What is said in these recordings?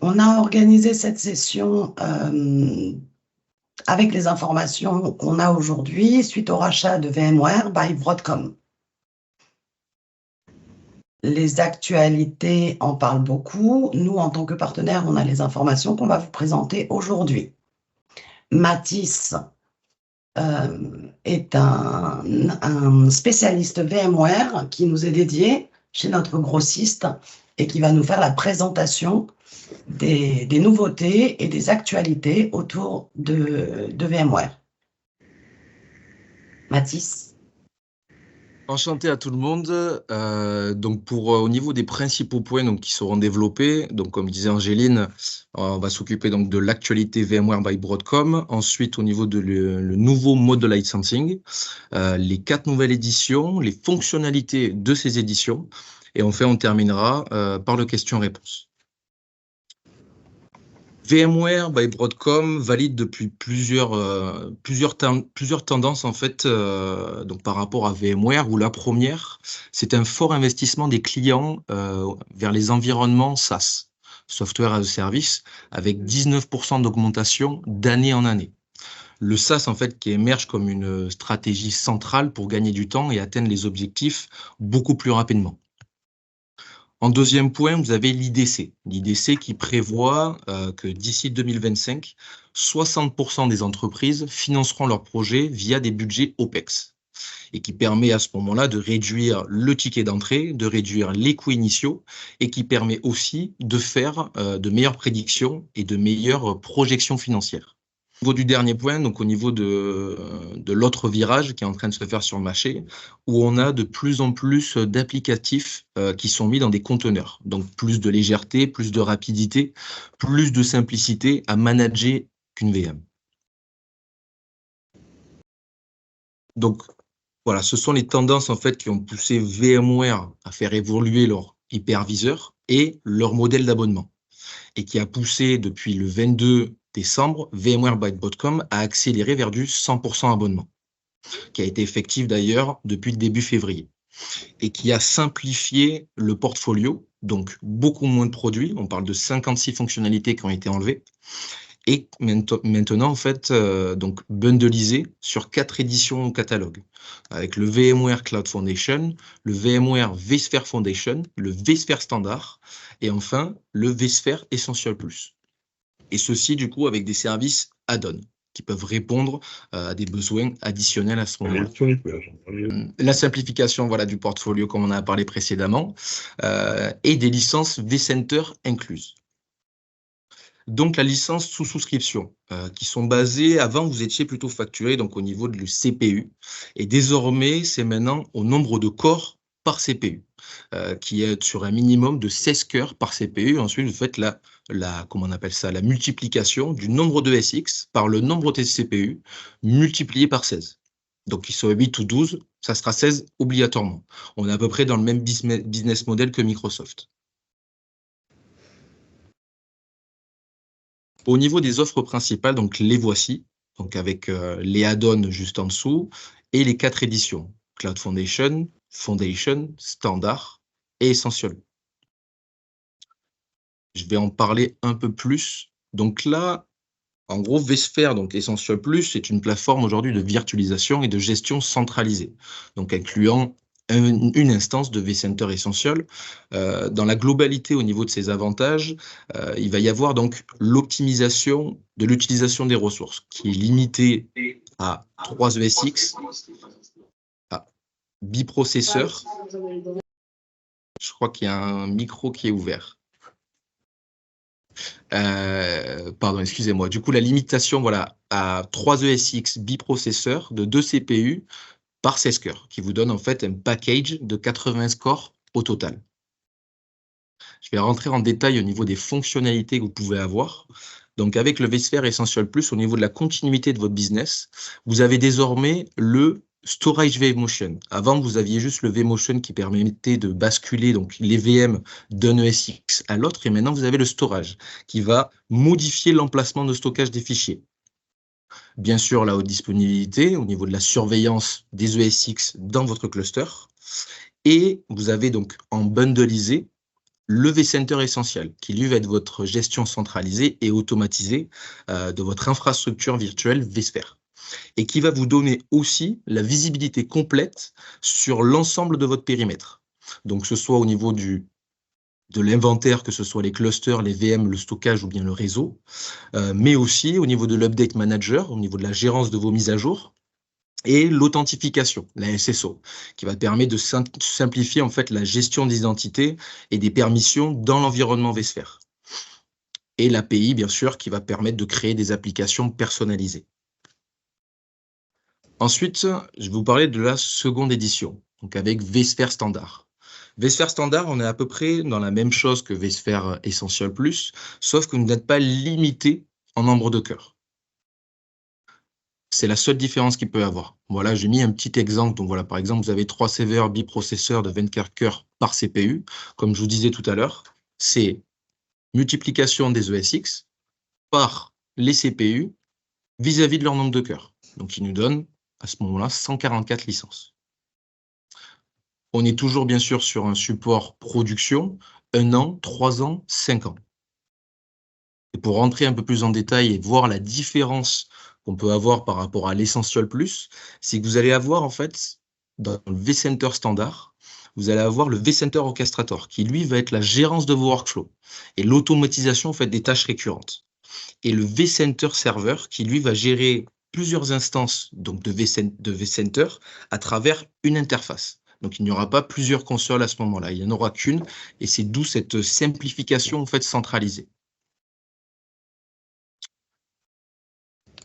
On a organisé cette session avec les informations qu'on a aujourd'hui suite au rachat de VMware by Broadcom. Les actualités en parlent beaucoup. Nous, en tant que partenaire, on a les informations qu'on va vous présenter aujourd'hui. Mathis est un spécialiste VMware qui nous est dédié chez notre grossiste et qui va nous faire la présentation des nouveautés et des actualités autour de VMware. Mathis. Enchanté à tout le monde. Donc au niveau des principaux points donc, qui seront développés, donc comme disait Angéline, on va s'occuper donc de l'actualité VMware by Broadcom. Ensuite, au niveau de le nouveau mode de licensing, les 4 nouvelles éditions, les fonctionnalités de ces éditions, et enfin on terminera par le question-réponse. VMware by Broadcom valide depuis plusieurs tendances en fait donc par rapport à VMware, où la première, c'est un fort investissement des clients vers les environnements SaaS, Software as a Service, avec 19% d'augmentation d'année en année. Le SaaS en fait qui émerge comme une stratégie centrale pour gagner du temps et atteindre les objectifs beaucoup plus rapidement. En deuxième point, vous avez l'IDC. L'IDC qui prévoit que d'ici 2025, 60% des entreprises financeront leurs projets via des budgets OPEX, et qui permet à ce moment-là de réduire le ticket d'entrée, de réduire les coûts initiaux, et qui permet aussi de faire de meilleures prédictions et de meilleures projections financières. Au niveau du dernier point, donc au niveau de l'autre virage qui est en train de se faire sur le marché, où on a de plus en plus d'applicatifs qui sont mis dans des conteneurs. Donc plus de légèreté, plus de rapidité, plus de simplicité à manager qu'une VM. Donc voilà, ce sont les tendances en fait qui ont poussé VMware à faire évoluer leur hyperviseur et leur modèle d'abonnement, et qui a poussé depuis le 22 décembre, VMware by Broadcom a accéléré vers du 100% abonnement, qui a été effectif d'ailleurs depuis le début février, et qui a simplifié le portfolio, donc beaucoup moins de produits, on parle de 56 fonctionnalités qui ont été enlevées, et maintenant en fait donc bundlisé sur 4 éditions au catalogue, avec le VMware Cloud Foundation, le VMware vSphere Foundation, le vSphere Standard, et enfin le vSphere Essential Plus. Et ceci, du coup, avec des services add-on qui peuvent répondre à des besoins additionnels à ce moment-là. La simplification voilà, du portfolio, comme on a parlé précédemment, et des licences vCenter incluses. Donc, la licence sous souscription, qui sont basées, avant, vous étiez plutôt facturé donc, au niveau du CPU, et désormais, c'est maintenant au nombre de corps par CPU, qui est sur un minimum de 16 cœurs par CPU. Ensuite, vous faites comment on appelle ça, la multiplication du nombre de SX par le nombre de CPU multiplié par 16. Donc, qu'ils soient 8 ou 12, ça sera 16 obligatoirement. On est à peu près dans le même business model que Microsoft. Au niveau des offres principales, donc les voici, donc avec les add-ons juste en dessous, et les 4 éditions, Cloud Foundation, Foundation, Standard et Essential. Je vais en parler un peu plus. Donc là, en gros, vSphere, donc Essential Plus, c'est une plateforme aujourd'hui de virtualisation et de gestion centralisée, donc incluant une instance de vCenter Essential. Dans la globalité au niveau de ses avantages, il va y avoir donc l'optimisation de l'utilisation des ressources, qui est limitée à 3 ESX, à biprocesseurs. Je crois qu'il y a un micro qui est ouvert. Pardon, excusez-moi. Du coup, la limitation, voilà, à 3 ESX biprocesseurs de 2 CPU par 16 cœurs, qui vous donne en fait un package de 80 scores au total. Je vais rentrer en détail au niveau des fonctionnalités que vous pouvez avoir. Donc, avec le vSphere Essential Plus, au niveau de la continuité de votre business, vous avez désormais le Storage vMotion. Avant, vous aviez juste le vMotion qui permettait de basculer donc, les VM d'un ESX à l'autre. Et maintenant, vous avez le storage qui va modifier l'emplacement de stockage des fichiers. Bien sûr, la haute disponibilité au niveau de la surveillance des ESX dans votre cluster. Et vous avez donc en bundlisé le vCenter Essential, qui lui va être votre gestion centralisée et automatisée de votre infrastructure virtuelle vSphere, et qui va vous donner aussi la visibilité complète sur l'ensemble de votre périmètre. Donc, que ce soit au niveau de l'inventaire, que ce soit les clusters, les VM, le stockage ou bien le réseau, mais aussi au niveau de l'Update Manager, au niveau de la gérance de vos mises à jour, et l'authentification, la SSO, qui va permettre de simplifier en fait la gestion d'identité et des permissions dans l'environnement vSphere. Et l'API, bien sûr, qui va permettre de créer des applications personnalisées. Ensuite, je vais vous parler de la seconde édition, donc avec vSphere Standard. vSphere Standard, on est à peu près dans la même chose que vSphere Essential Plus, sauf que vous n'êtes pas limité en nombre de cœurs. C'est la seule différence qu'il peut y avoir. Voilà, j'ai mis un petit exemple. Donc voilà, par exemple, vous avez 3 serveurs biprocesseurs de 24 cœurs par CPU. Comme je vous disais tout à l'heure, c'est multiplication des ESX par les CPU vis-à-vis de leur nombre de cœurs. Donc, il nous donne à ce moment-là 144 licences. On est toujours bien sûr sur un support production, 1 an, 3 ans, 5 ans. Et pour rentrer un peu plus en détail et voir la différence qu'on peut avoir par rapport à l'Essential Plus, c'est que vous allez avoir en fait, dans le vCenter standard, vous allez avoir le vCenter Orchestrator, qui lui va être la gérance de vos workflows et l'automatisation en fait, des tâches récurrentes. Et le vCenter Server, qui lui va gérer plusieurs instances donc de vCenter à travers une interface. Donc, il n'y aura pas plusieurs consoles à ce moment-là, il n'y en aura qu'une, et c'est d'où cette simplification en fait, centralisée.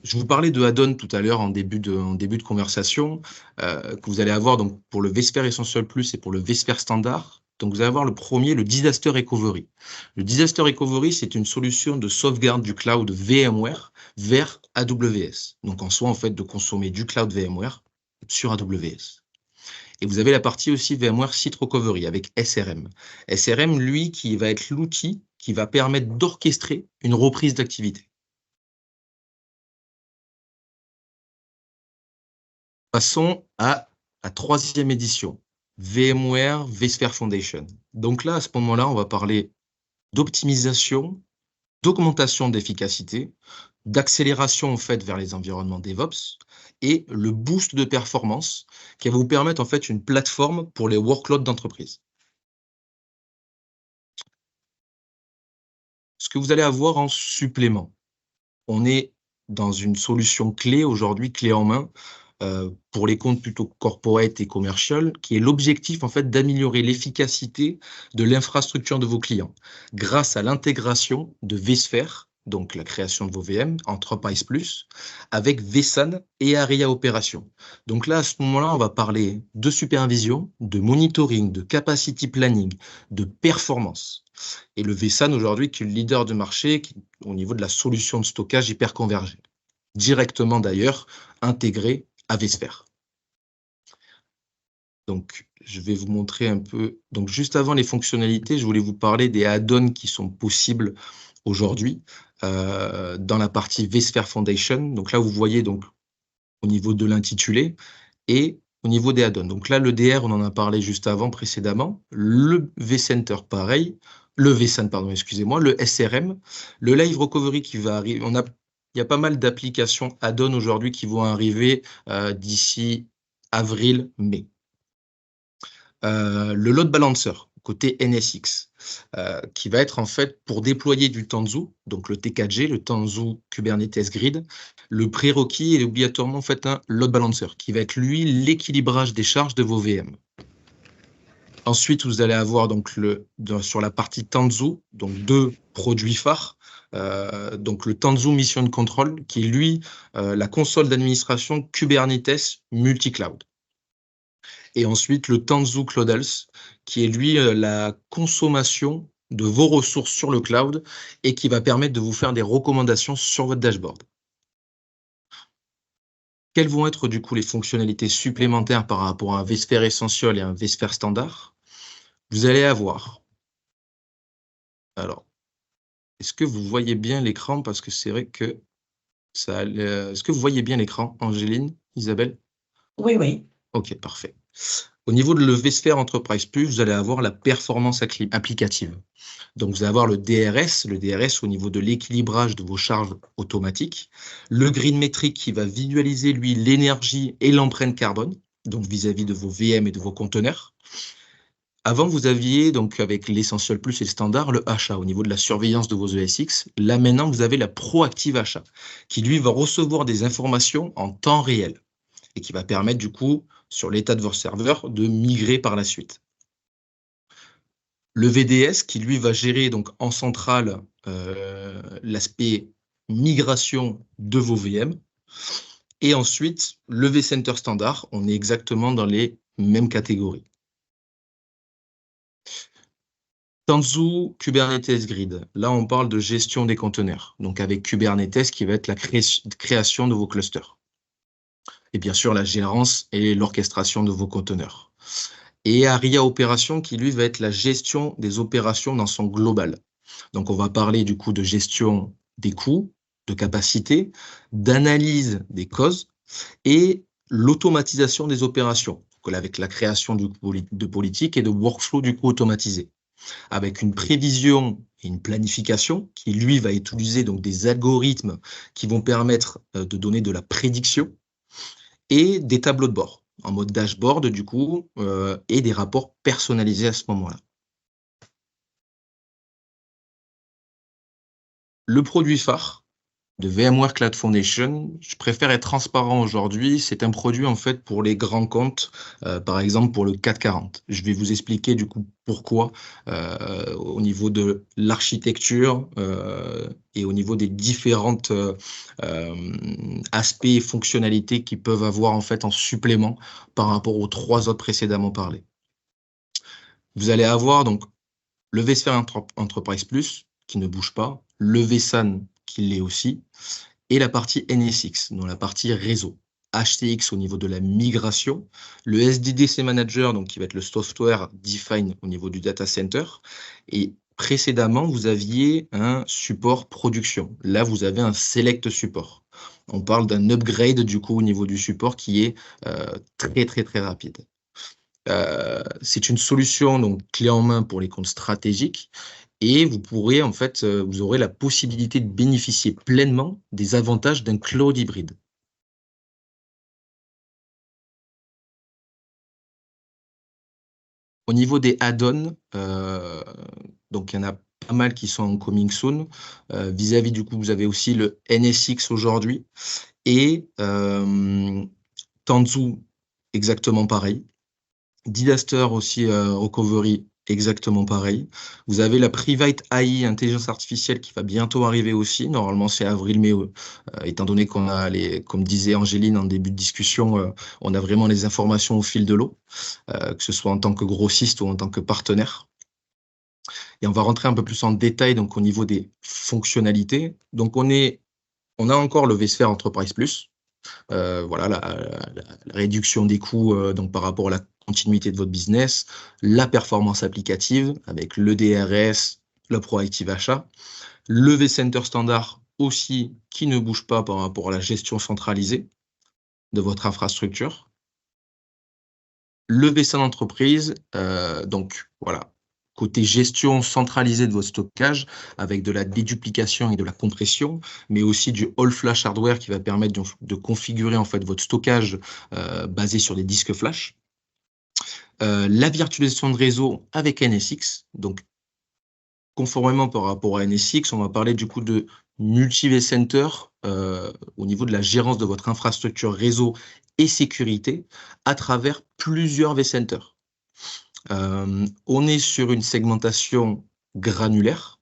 Je vous parlais de add-on tout à l'heure en début de conversation, que vous allez avoir donc, pour le vSphere Essential Plus et pour le vSphere Standard. Donc, vous allez avoir le premier, le Disaster Recovery. Le Disaster Recovery, c'est une solution de sauvegarde du cloud VMware vers AWS. Donc, en soi, en fait, de consommer du cloud VMware sur AWS. Et vous avez la partie aussi VMware Site Recovery avec SRM. SRM, lui, qui va être l'outil qui va permettre d'orchestrer une reprise d'activité. Passons à la troisième édition, VMware vSphere Foundation. Donc là, à ce moment-là, on va parler d'optimisation, d'augmentation d'efficacité, d'accélération en fait vers les environnements DevOps et le boost de performance qui va vous permettre en fait une plateforme pour les workloads d'entreprise. Ce que vous allez avoir en supplément, on est dans une solution clé aujourd'hui, clé en main, pour les comptes plutôt corporate et commercial, qui est l'objectif en fait d'améliorer l'efficacité de l'infrastructure de vos clients grâce à l'intégration de vSphere, donc la création de vos VM, Enterprise Plus, avec vSAN et ARIA Opération. Donc là, à ce moment-là, on va parler de supervision, de monitoring, de capacity planning, de performance. Et le vSAN aujourd'hui, qui est le leader de marché au niveau de la solution de stockage hyperconvergée, directement d'ailleurs intégré à vSphere. Donc, je vais vous montrer un peu. Donc, juste avant les fonctionnalités, je voulais vous parler des add-ons qui sont possibles aujourd'hui dans la partie vSphere Foundation. Donc là, vous voyez donc au niveau de l'intitulé et au niveau des add-ons. Donc là, le DR, on en a parlé juste avant, précédemment. Le vCenter, pareil. Le vSAN, pardon, excusez-moi. Le SRM. Le Live Recovery qui va arriver. Il y a pas mal d'applications add-on aujourd'hui qui vont arriver d'ici avril-mai. Le load balancer, côté NSX, qui va être en fait pour déployer du Tanzu, donc le TKG, le Tanzu Kubernetes Grid. Le prérequis est obligatoirement en fait un load balancer, qui va être lui l'équilibrage des charges de vos VM. Ensuite, vous allez avoir donc sur la partie Tanzu, donc 2 produits phares. Donc le Tanzu Mission Control, qui est lui la console d'administration Kubernetes multi-cloud. Et ensuite le Tanzu Cloudels, qui est lui la consommation de vos ressources sur le cloud et qui va permettre de vous faire des recommandations sur votre dashboard. Quelles vont être du coup les fonctionnalités supplémentaires par rapport à un vSphere Essential et un vSphere Standard? Vous allez avoir. Alors, est-ce que vous voyez bien l'écran? Parce que c'est vrai que ça. Est-ce que vous voyez bien l'écran, Angéline, Isabelle? Oui, oui. Ok, parfait. Au niveau de le vSphere Enterprise Plus, vous allez avoir la performance applicative. Donc, vous allez avoir le DRS au niveau de l'équilibrage de vos charges automatiques, le Green Metric qui va visualiser, lui, l'énergie et l'empreinte carbone, donc vis-à-vis de vos VM et de vos conteneurs. Avant, vous aviez, donc avec l'Essentiel Plus et le Standard, le achat au niveau de la surveillance de vos ESX. Là, maintenant, vous avez la proactive achat qui, lui, va recevoir des informations en temps réel et qui va permettre, du coup, sur l'état de vos serveurs, de migrer par la suite. Le VDS qui, lui, va gérer donc en centrale l'aspect migration de vos VM. Et ensuite, le vCenter Standard, on est exactement dans les mêmes catégories. Tanzu Kubernetes Grid, là on parle de gestion des conteneurs, donc avec Kubernetes qui va être la création de vos clusters. Et bien sûr la gérance et l'orchestration de vos conteneurs. Et Aria Opération qui lui va être la gestion des opérations dans son global. Donc on va parler du coup de gestion des coûts, de capacité, d'analyse des causes et l'automatisation des opérations, donc avec la création de politiques et de workflows du coup automatisés, avec une prévision et une planification qui, lui, va utiliser donc des algorithmes qui vont permettre de donner de la prédiction et des tableaux de bord en mode dashboard, du coup, et des rapports personnalisés à ce moment-là. Le produit phare de VMware Cloud Foundation, je préfère être transparent aujourd'hui. C'est un produit en fait pour les grands comptes, par exemple pour le 440. Je vais vous expliquer du coup pourquoi au niveau de l'architecture et au niveau des différentes aspects et fonctionnalités qu'ils peuvent avoir en fait en supplément par rapport aux 3 autres précédemment parlés. Vous allez avoir donc le vSphere Enterprise Plus qui ne bouge pas, le vSAN qui l'est aussi, et la partie NSX, dans la partie réseau. HTX au niveau de la migration, le SDDC Manager, donc qui va être le software define au niveau du data center, et précédemment, vous aviez un support production. Là, vous avez un select support. On parle d'un upgrade du coup au niveau du support qui est très, très, très rapide. C'est une solution donc clé en main pour les comptes stratégiques et vous pourrez en fait, vous aurez la possibilité de bénéficier pleinement des avantages d'un cloud hybride. Au niveau des add-ons, donc il y en a pas mal qui sont en coming soon. Vis-à-vis du coup, vous avez aussi le NSX aujourd'hui et Tanzu exactement pareil. Disaster aussi, Recovery, exactement pareil. Vous avez la Private AI, intelligence artificielle, qui va bientôt arriver aussi. Normalement, c'est avril-mai, étant donné qu'on a comme disait Angéline en début de discussion, on a vraiment les informations au fil de l'eau, que ce soit en tant que grossiste ou en tant que partenaire. Et on va rentrer un peu plus en détail donc au niveau des fonctionnalités. Donc on a encore le vSphere Enterprise Plus. Voilà, la réduction des coûts donc par rapport à la continuité de votre business, la performance applicative avec le DRS, le proactive achat, le vCenter Standard aussi qui ne bouge pas par rapport à la gestion centralisée de votre infrastructure, le vSAN Entreprise, donc voilà, côté gestion centralisée de votre stockage avec de la déduplication et de la compression, mais aussi du all-flash hardware qui va permettre de configurer en fait votre stockage basé sur des disques flash. La virtualisation de réseau avec NSX, donc conformément par rapport à NSX, on va parler du coup de multi-vCenter au niveau de la gérance de votre infrastructure réseau et sécurité à travers plusieurs vCenters. On est sur une segmentation granulaire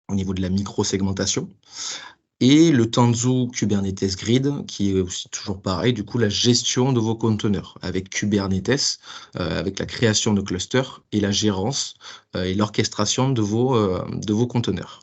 au niveau de la micro-segmentation et le Tanzu Kubernetes Grid qui est aussi toujours pareil, du coup la gestion de vos conteneurs avec Kubernetes, avec la création de clusters et la gérance et l'orchestration de vos conteneurs.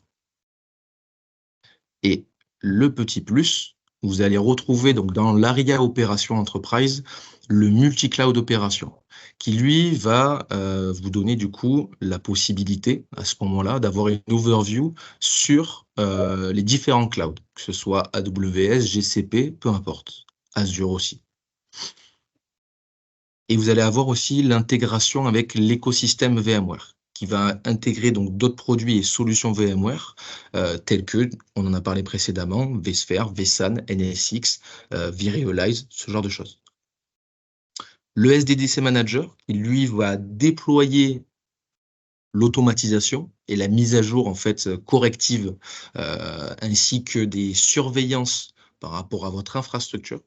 Et le petit plus, vous allez retrouver donc dans l'ARIA Opération Enterprise le multi-cloud opération qui lui va vous donner du coup la possibilité à ce moment-là d'avoir une overview sur les différents clouds, que ce soit AWS, GCP, peu importe, Azure aussi. Et vous allez avoir aussi l'intégration avec l'écosystème VMware, qui va intégrer donc d'autres produits et solutions VMware, tels que, on en a parlé précédemment, vSphere, vSAN, NSX, vRealize, ce genre de choses. Le SDDC Manager, qui lui va déployer l'automatisation et la mise à jour en fait corrective, ainsi que des surveillances par rapport à votre infrastructure.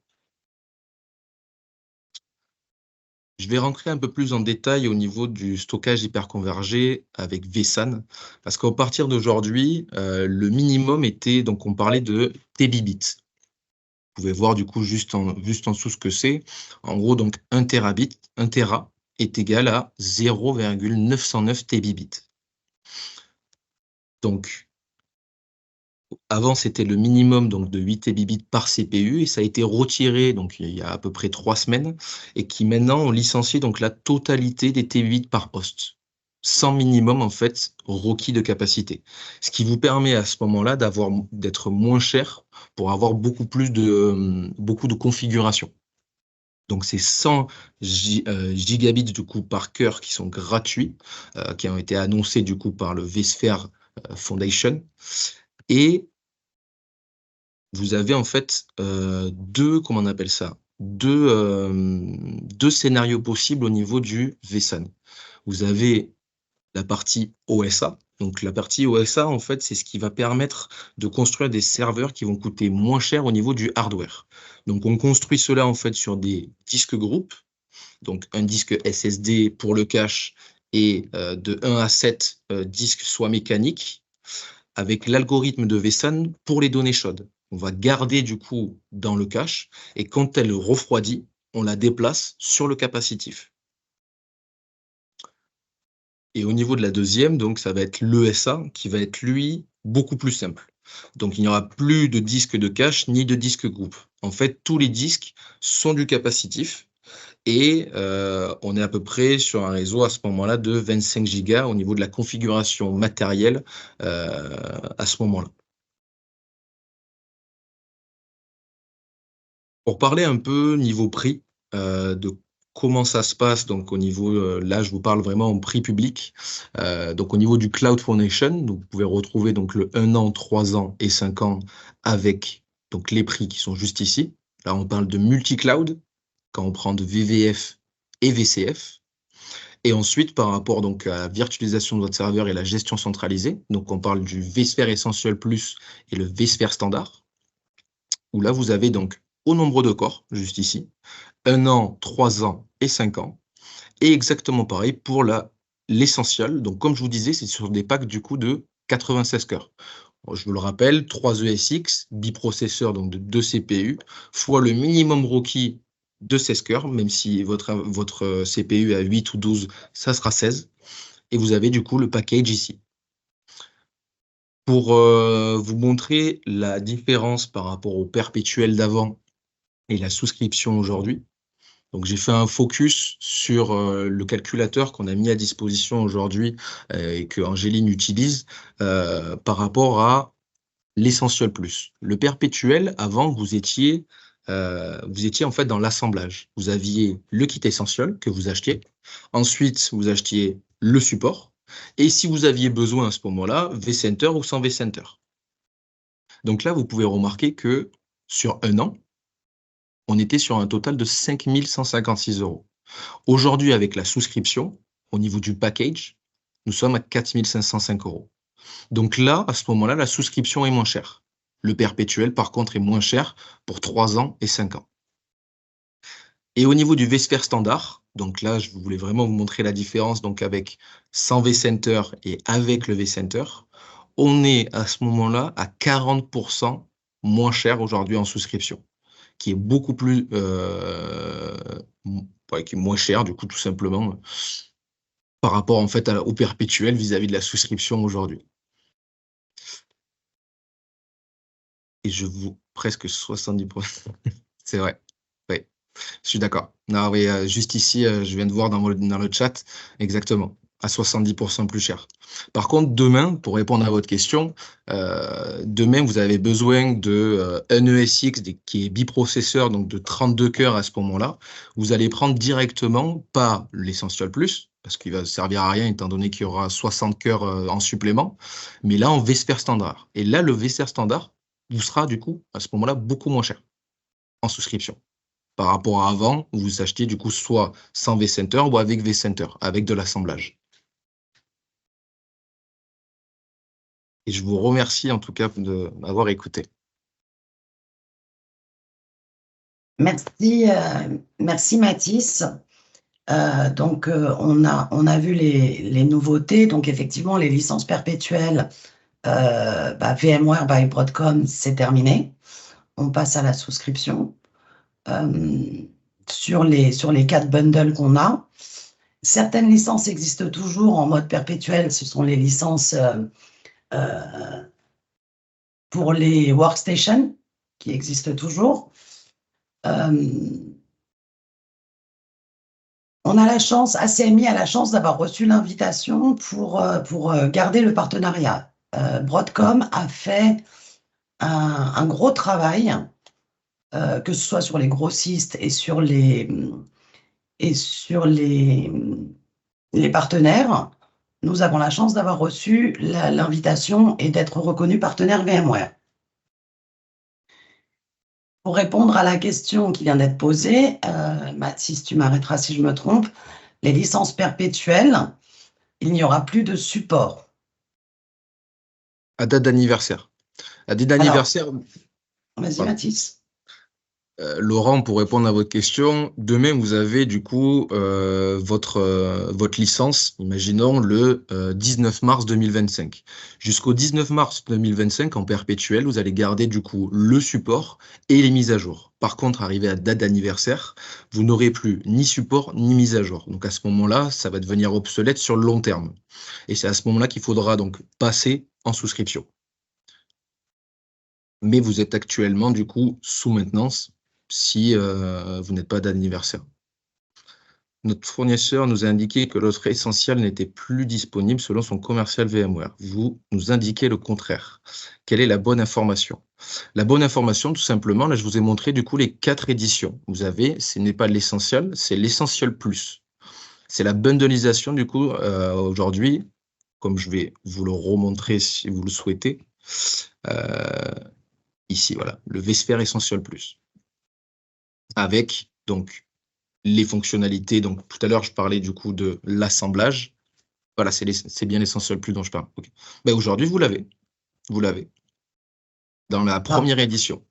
Je vais rentrer un peu plus en détail au niveau du stockage hyperconvergé avec vSAN, parce qu'à partir d'aujourd'hui, le minimum était, donc on parlait de Tbit. Vous pouvez voir du coup juste en dessous ce que c'est. En gros, donc 1 terabit, 1 Tera est égal à 0,909 Tbit. Donc, avant, c'était le minimum donc, de 8 Tbit par CPU et ça a été retiré donc, il y a à peu près 3 semaines et qui maintenant ont licencié donc, la totalité des Tbit par host, sans minimum en fait requis de capacité. Ce qui vous permet à ce moment-là d'être moins cher pour avoir beaucoup de configurations. Donc, c'est 100 gigabits du coup par cœur qui sont gratuits, qui ont été annoncés du coup par le vSphere Foundation. Et vous avez en fait deux scénarios possibles au niveau du vSAN. Vous avez la partie OSA. Donc la partie OSA, en fait, c'est ce qui va permettre de construire des serveurs qui vont coûter moins cher au niveau du hardware. Donc on construit cela en fait sur des disques groupes, donc un disque SSD pour le cache et de 1 à 7 disques soit mécaniques, avec l'algorithme de vSAN pour les données chaudes. On va garder du coup dans le cache et quand elle refroidit, on la déplace sur le capacitif. Et au niveau de la deuxième, donc ça va être l'ESA qui va être lui beaucoup plus simple. Donc il n'y aura plus de disque de cache ni de disque groupe. En fait, tous les disques sont du capacitif et on est à peu près sur un réseau à ce moment-là de 25 Go au niveau de la configuration matérielle à ce moment-là. Pour parler un peu niveau prix, de comment ça se passe, donc au niveau, là je vous parle vraiment en prix public. Donc au niveau du Cloud Foundation, donc vous pouvez retrouver donc le 1 an, 3 ans et 5 ans avec donc les prix qui sont juste ici. Là on parle de multi-cloud, quand on prend de VVF et VCF. Et ensuite, par rapport donc à la virtualisation de votre serveur et la gestion centralisée, donc on parle du vSphere Essential Plus et le vSphere Standard, où là vous avez donc au nombre de corps, juste ici, 1 an, 3 ans et 5 ans. Et exactement pareil pour l'essentiel. Donc, comme je vous disais, c'est sur des packs du coup de 96 cœurs. Bon, je vous le rappelle, 3 ESX, biprocesseurs donc de 2 CPU, fois le minimum requis de 16 cœurs, même si votre CPU a 8 ou 12, ça sera 16. Et vous avez du coup le package ici. Pour vous montrer la différence par rapport au perpétuel d'avant et la souscription aujourd'hui. Donc, j'ai fait un focus sur le calculateur qu'on a mis à disposition aujourd'hui et que Angéline utilise par rapport à l'Essential Plus. Le perpétuel, avant, vous étiez en fait dans l'assemblage. Vous aviez le kit Essential que vous achetiez. Ensuite, vous achetiez le support. Et si vous aviez besoin à ce moment-là, vCenter ou sans vCenter. Donc là, vous pouvez remarquer que sur un an, on était sur un total de 5 156 €. Aujourd'hui, avec la souscription, au niveau du package, nous sommes à 4 505 €. Donc là, à ce moment-là, la souscription est moins chère. Le perpétuel, par contre, est moins cher pour 3 ans et 5 ans. Et au niveau du vSphere standard, donc là, je voulais vraiment vous montrer la différence donc avec sans vCenter et avec le vCenter, on est à ce moment-là à 40% moins cher aujourd'hui en souscription, qui est beaucoup plus, qui est moins cher, du coup, tout simplement, par rapport en fait au perpétuel vis-à-vis de la souscription aujourd'hui. Et je vous presque 70%. C'est vrai. Oui, je suis d'accord. Non, oui, juste ici, je viens de voir dans le chat, exactement. à 70% plus cher. Par contre, demain, pour répondre à votre question, demain, vous avez besoin de un ESX qui est biprocesseur, donc de 32 cœurs à ce moment-là. Vous allez prendre directement, pas l'Essential Plus, parce qu'il va servir à rien étant donné qu'il y aura 60 cœurs en supplément, mais là, en Vesper standard. Et là, le Vesper standard vous sera, du coup, à ce moment-là, beaucoup moins cher en souscription. Par rapport à avant, où vous achetiez, du coup, soit sans vCenter ou avec vCenter, avec de l'assemblage. Et je vous remercie en tout cas de m'avoir écouté. Merci, merci Mathis. Donc, on a vu les nouveautés. Donc, effectivement, les licences perpétuelles, VMware by Broadcom, c'est terminé. On passe à la souscription. Sur les 4 bundles qu'on a, certaines licences existent toujours en mode perpétuel. Ce sont les licences pour les workstations qui existent toujours. On a la chance, ACMI a la chance d'avoir reçu l'invitation pour garder le partenariat. Broadcom a fait un gros travail, que ce soit sur les grossistes et sur les partenaires. Nous avons la chance d'avoir reçu l'invitation et d'être reconnus partenaires VMware. Pour répondre à la question qui vient d'être posée, Mathis, tu m'arrêteras si je me trompe, les licences perpétuelles, il n'y aura plus de support. À date d'anniversaire. À date d'anniversaire. Vas-y, Mathis. Laurent, pour répondre à votre question, demain, vous avez du coup votre licence, imaginons le 19 mars 2025. Jusqu'au 19 mars 2025, en perpétuel, vous allez garder du coup le support et les mises à jour. Par contre, arrivé à date d'anniversaire, vous n'aurez plus ni support ni mise à jour. Donc à ce moment-là, ça va devenir obsolète sur le long terme. Et c'est à ce moment-là qu'il faudra donc passer en souscription. Mais vous êtes actuellement du coup sous maintenance si vous n'êtes pas d'anniversaire. Notre fournisseur nous a indiqué que l'offre essentielle n'était plus disponible selon son commercial VMware. Vous nous indiquez le contraire. Quelle est la bonne information? La bonne information, tout simplement, là je vous ai montré du coup les 4 éditions. Vous avez, ce n'est pas l'essentiel, c'est l'essentiel plus. C'est la bundleisation du coup aujourd'hui, comme je vais vous le remontrer si vous le souhaitez. Ici, voilà, le Vesper Essential Plus. Avec donc les fonctionnalités. Donc tout à l'heure, je parlais du coup de l'assemblage. Voilà, c'est bien l'Essential Plus dont je parle. Okay. Ben, aujourd'hui, vous l'avez. Vous l'avez. Dans la première édition.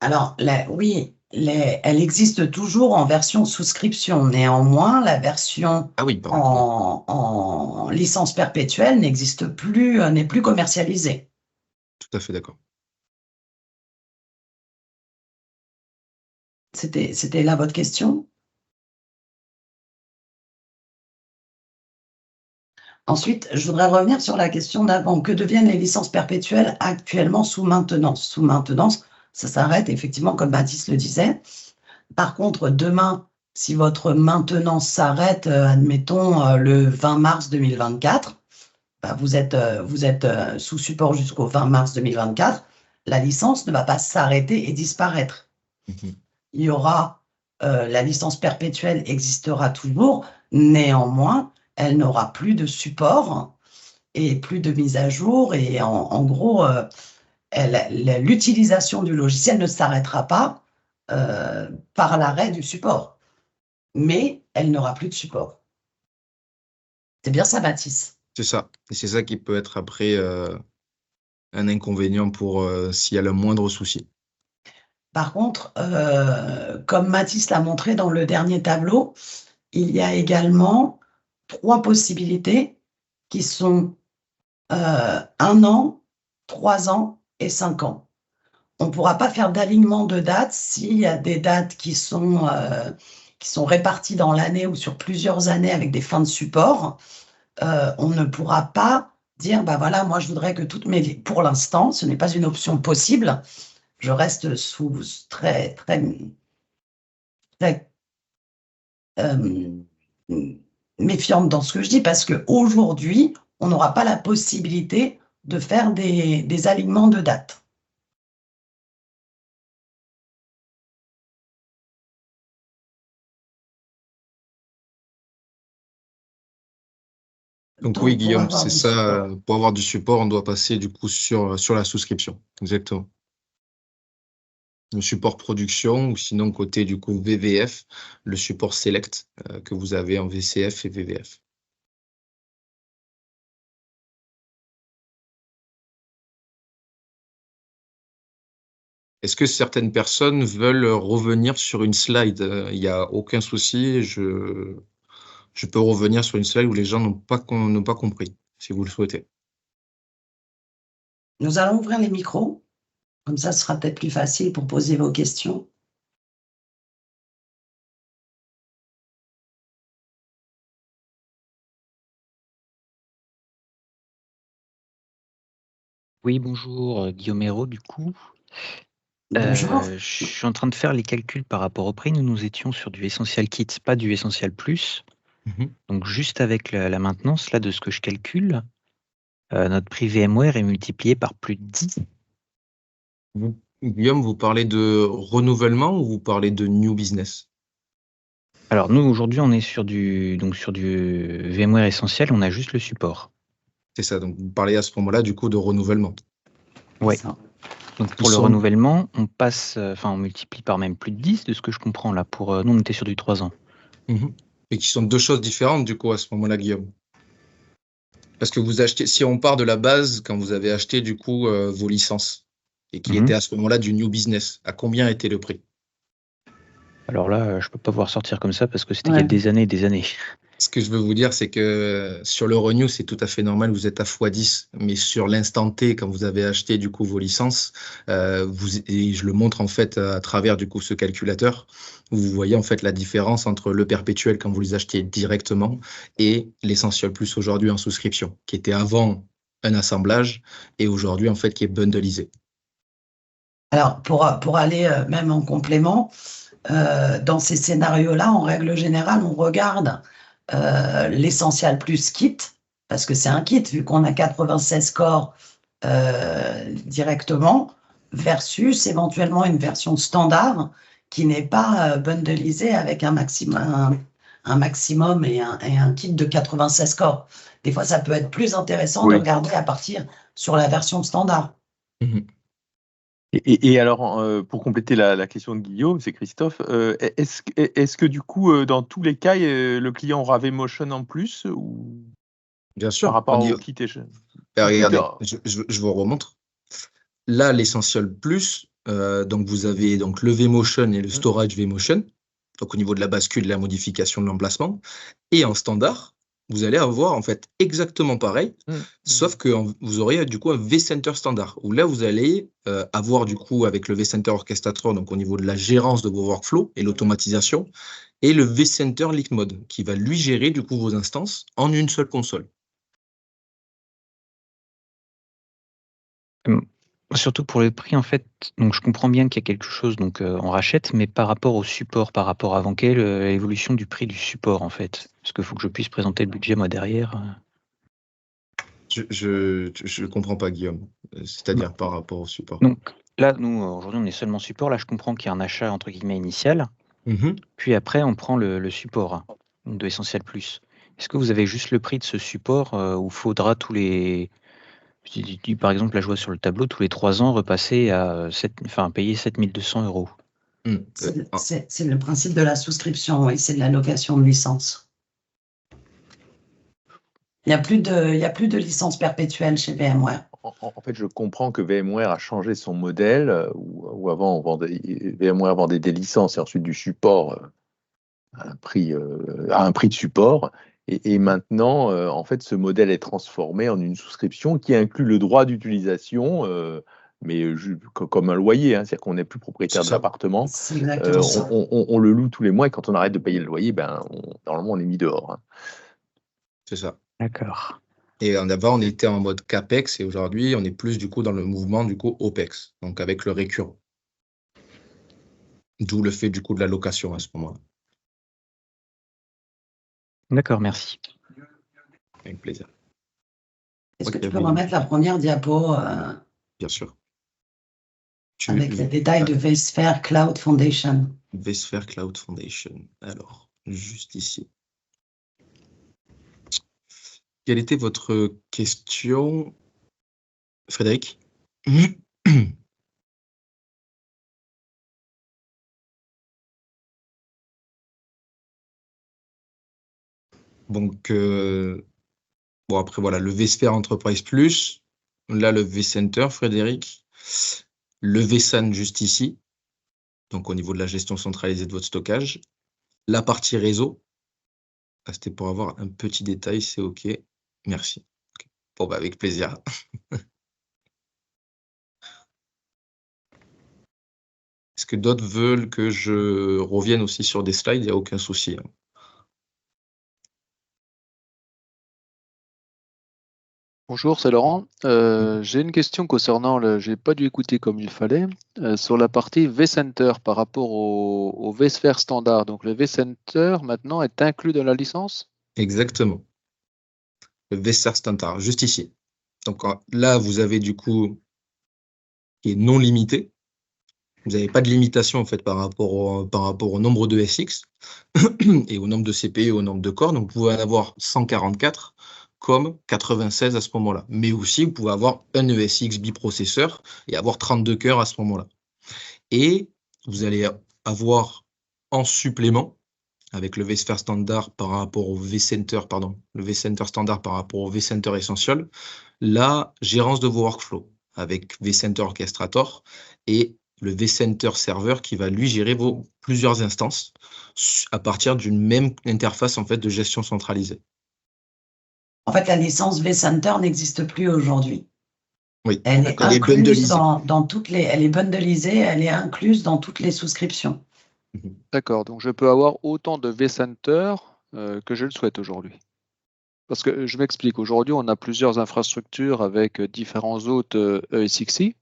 Alors, oui, elle existe toujours en version souscription. Néanmoins, la version en licence perpétuelle n'existe plus, n'est plus commercialisée. Tout à fait d'accord. C'était là votre question? Ensuite, je voudrais revenir sur la question d'avant. Que deviennent les licences perpétuelles actuellement sous maintenance? Sous maintenance, ça s'arrête effectivement, comme Mathis le disait. Par contre, demain, si votre maintenance s'arrête, admettons, le 20 mars 2024, vous êtes sous support jusqu'au 20 mars 2024, la licence ne va pas s'arrêter et disparaître. Il y aura, la licence perpétuelle existera toujours, néanmoins, elle n'aura plus de support et plus de mise à jour. Et en gros, l'utilisation du logiciel ne s'arrêtera pas par l'arrêt du support. Mais elle n'aura plus de support. C'est bien ça, Mathis? C'est ça. Et c'est ça qui peut être après un inconvénient pour s'il y a le moindre souci. Par contre, comme Mathis l'a montré dans le dernier tableau, il y a également 3 possibilités qui sont 1 an, 3 ans et 5 ans. On ne pourra pas faire d'alignement de dates s'il y a des dates qui sont réparties dans l'année ou sur plusieurs années avec des fins de support. On ne pourra pas dire, voilà, moi je voudrais que toutes mes... Pour l'instant, ce n'est pas une option possible. Je reste sous très, très, très méfiante dans ce que je dis parce qu'aujourd'hui, on n'aura pas la possibilité de faire des alignements de dates. Donc oui, Pour Guillaume, avoir c'est du ça. support. Pour avoir du support, on doit passer du coup sur la souscription. Exactement. Le support production ou sinon côté du coup VVF, le support select que vous avez en VCF et VVF. Est-ce que certaines personnes veulent revenir sur une slide? Il n'y a aucun souci, je peux revenir sur une slide où les gens n'ont pas compris, si vous le souhaitez. Nous allons ouvrir les micros, comme ça ce sera peut-être plus facile pour poser vos questions. Oui, bonjour, Guillaume Hérault, du coup. Bonjour. Je suis en train de faire les calculs par rapport au prix. Nous étions sur du Essential Kit, pas du Essential Plus. Donc, juste avec la maintenance, là, de ce que je calcule, notre prix VMware est multiplié par plus de 10. Guillaume, vous parlez de renouvellement ou vous parlez de new business? Alors, nous, aujourd'hui, on est sur du VMware Essential, on a juste le support. C'est ça, donc vous parlez à ce moment-là du coup de renouvellement. Ouais. Donc, pour le renouvellement, on passe, on multiplie par même plus de 10 de ce que je comprends là. Nous, on était sur du 3 ans. Et qui sont deux choses différentes du coup à ce moment-là, Guillaume. Parce que vous achetez, si on part de la base, quand vous avez acheté du coup vos licences et qui était à ce moment-là du new business, à combien était le prix? Alors là, je peux pas voir sortir comme ça parce que c'était il y a des années et des années. Ce que je veux vous dire, c'est que sur le renew, c'est tout à fait normal, vous êtes à x10, mais sur l'instant T, quand vous avez acheté du coup vos licences, et je le montre en fait à travers du coup ce calculateur, vous voyez en fait la différence entre le perpétuel quand vous les achetiez directement et l'Essential Plus aujourd'hui en souscription, qui était avant un assemblage et aujourd'hui en fait qui est bundleisé. Alors, pour aller même en complément, dans ces scénarios-là, en règle générale, on regarde l'Essential Plus kit, parce que c'est un kit, vu qu'on a 96 corps directement, versus éventuellement une version standard qui n'est pas bundleisée avec un maximum et un kit de 96 corps. Des fois, ça peut être plus intéressant de regarder à partir sur la version standard. Et alors, pour compléter la question de Guillaume, c'est Christophe, est-ce que du coup, dans tous les cas, le client aura vMotion en plus ou Bien sûr. par rapport au kit regardez, je vous remontre. Là, l'Essential Plus, donc vous avez donc le vMotion et le storage vMotion, donc au niveau de la bascule, la modification de l'emplacement. Et en standard, vous allez avoir en fait exactement pareil, sauf que vous aurez du coup un vCenter standard, où là vous allez avoir du coup avec le vCenter Orchestrator, donc au niveau de la gérance de vos workflows et l'automatisation, et le vCenter Leak Mode, qui va lui gérer du coup vos instances en une seule console. Surtout pour le prix, en fait, donc je comprends bien qu'il y a quelque chose, donc on rachète, mais par rapport au support, par rapport à avant, quelle est l'évolution du prix du support, en fait? Parce qu'il faut que je puisse présenter le budget, moi, derrière. Je comprends pas, Guillaume. C'est-à-dire par rapport au support. Donc là, nous, aujourd'hui, on est seulement support. Là, je comprends qu'il y a un achat, entre guillemets, initial. Puis après, on prend le support de Essential Plus. Est-ce que vous avez juste le prix de ce support où faudra tous les... Par exemple, là, je vois sur le tableau, tous les 3 ans, repasser à payer 7200 €. C'est le principe de la souscription, oui, c'est de la location de licence. Il n'y a plus de licence perpétuelle chez VMware. En fait, je comprends que VMware a changé son modèle, où avant, VMware vendait des licences et ensuite du support à un prix de support. Et maintenant, en fait, ce modèle est transformé en une souscription qui inclut le droit d'utilisation, mais comme un loyer, hein, c'est-à-dire qu'on n'est plus propriétaire de l'appartement. C'est exactement ça. On le loue tous les mois et quand on arrête de payer le loyer, normalement, on est mis dehors. Hein. C'est ça. D'accord. Et en avant, on était en mode CAPEX et aujourd'hui, on est plus du coup dans le mouvement du coup OPEX, donc avec le récurrent. D'où le fait du coup de la location à ce moment-là. D'accord, merci. Avec plaisir. Est-ce que tu peux remettre la première diapo Bien sûr. Avec les détails de vSphere Cloud Foundation. vSphere Cloud Foundation. Alors, juste ici. Quelle était votre question, Frédéric? Donc, bon, après, voilà, le vSphere Enterprise Plus, là, le vCenter, Frédéric, le vSAN juste ici, donc au niveau de la gestion centralisée de votre stockage, la partie réseau, c'était pour avoir un petit détail, c'est OK, merci. Okay. Bon, bah, avec plaisir. Est-ce que d'autres veulent que je revienne aussi sur des slides? Il n'y a aucun souci. Bonjour, c'est Laurent. J'ai une question concernant j'ai pas dû écouter comme il fallait, sur la partie vCenter par rapport au vSphere standard. Donc le vCenter maintenant est inclus dans la licence? Exactement. Le vSphere standard, juste ici. Donc là, vous avez du coup qui est non limité. Vous n'avez pas de limitation en fait par rapport au nombre de SX et au nombre de CPU et au nombre de corps. Donc vous pouvez en avoir 144 comme 96 à ce moment-là. Mais aussi, vous pouvez avoir un ESX biprocesseur et avoir 32 cœurs à ce moment-là. Et vous allez avoir en supplément, avec le vSphere standard par rapport au vCenter, pardon, le vCenter standard par rapport au vCenter Essential, la gérance de vos workflows avec vCenter Orchestrator et le vCenter Server qui va lui gérer vos plusieurs instances à partir d'une même interface en fait de gestion centralisée. En fait, la licence vCenter n'existe plus aujourd'hui. Oui, elle est incluse dans toutes les. Elle est bundlisée, elle est incluse dans toutes les souscriptions. D'accord, donc je peux avoir autant de vCenter que je le souhaite aujourd'hui. Parce que je m'explique, aujourd'hui on a plusieurs infrastructures avec différents hôtes ESXi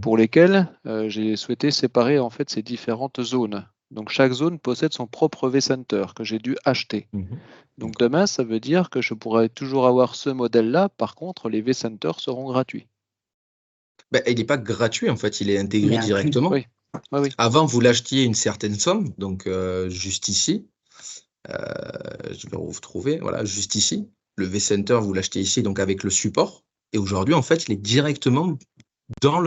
pour lesquels j'ai souhaité séparer en fait ces différentes zones. Donc chaque zone possède son propre vCenter que j'ai dû acheter. Donc demain, ça veut dire que je pourrais toujours avoir ce modèle-là. Par contre, les vCenter seront gratuits. Ben, il n'est pas gratuit en fait, il est intégré directement. Oui. Oui. Avant, vous l'achetiez une certaine somme, donc juste ici. Je vais vous trouver, voilà, juste ici. Le vCenter, vous l'achetez ici, donc avec le support. Et aujourd'hui, en fait, il est directement dans